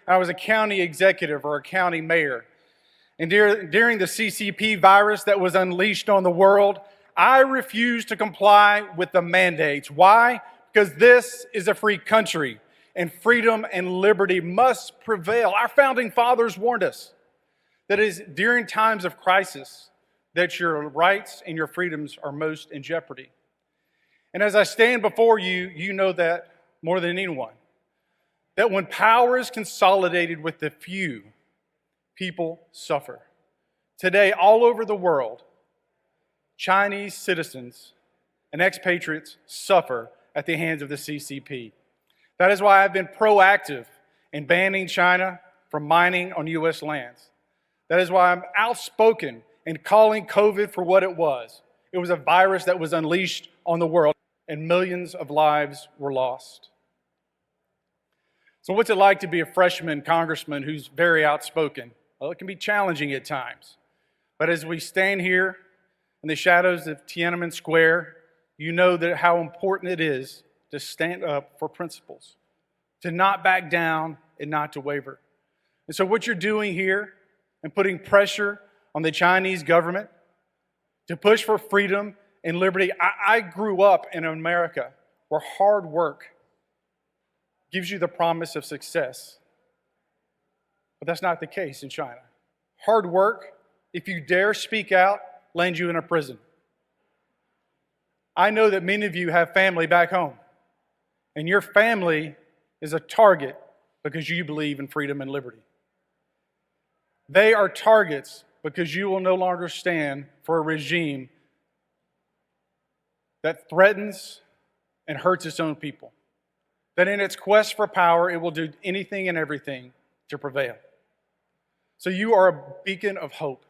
I was a county executive or a county mayor. And during the CCP virus that was unleashed on the world, I refused to comply with the mandates. Why? Because this is a free country, and freedom and liberty must prevail. Our founding fathers warned us that it is during times of crisis that your rights and your freedoms are most in jeopardy. And as I stand before you, you know that more than anyone, that when power is consolidated with the few, people suffer. Today, all over the world, Chinese citizens and expatriates suffer at the hands of the CCP. That is why I've been proactive in banning China from mining on U.S. lands. That is why I'm outspoken in calling COVID for what it was. It was a virus that was unleashed on the world, and millions of lives were lost. So what's it like to be a freshman congressman who's very outspoken? Well, it can be challenging at times. But as we stand here in the shadows of Tiananmen Square, you know that how important it is to stand up for principles, to not back down and not to waver. And so what you're doing here and putting pressure on the Chinese government to push for freedom and liberty. I grew up in America where hard work gives you the promise of success. But that's not the case in China. Hard work, if you dare speak out, lands you in a prison. I know that many of you have family back home, and your family is a target because you believe in freedom and liberty. They are targets because you will no longer stand for a regime that threatens and hurts its own people. That in its quest for power, it will do anything and everything to prevail. So you are a beacon of hope,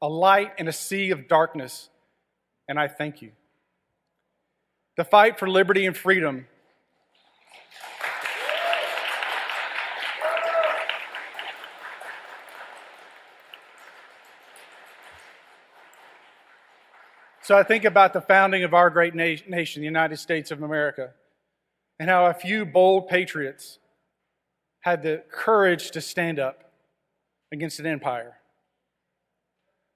a light in a sea of darkness, and I thank you. The fight for liberty and freedom So I think about the founding of our great nation, the United States of America, and how a few bold patriots had the courage to stand up against an empire.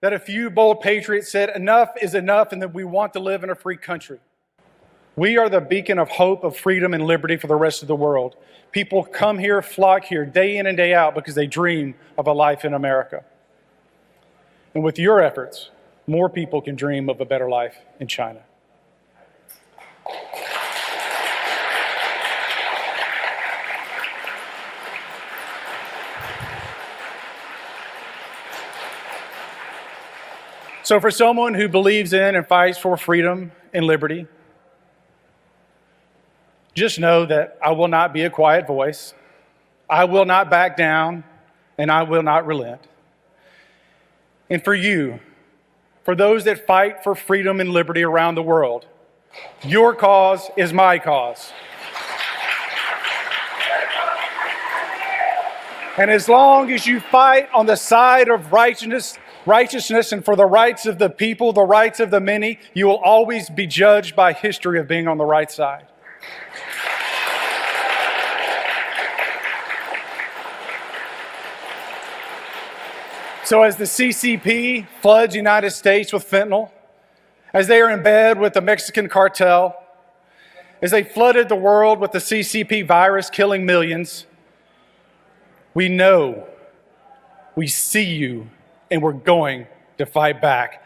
That a few bold patriots said, enough is enough, and that we want to live in a free country. We are the beacon of hope, of freedom, and liberty for the rest of the world. People come here, flock here, day in and day out, because they dream of a life in America. And with your efforts, more people can dream of a better life in China. So for someone who believes in and fights for freedom and liberty, just know that I will not be a quiet voice. I will not back down, and I will not relent. And for you, for those that fight for freedom and liberty around the world, your cause is my cause. And as long as you fight on the side of righteousness and for the rights of the people, the rights of the many, you will always be judged by history of being on the right side. So as the CCP floods the United States with fentanyl, as they are in bed with the Mexican cartel, as they flooded the world with the CCP virus killing millions, we know, we see you, and we're going to fight back.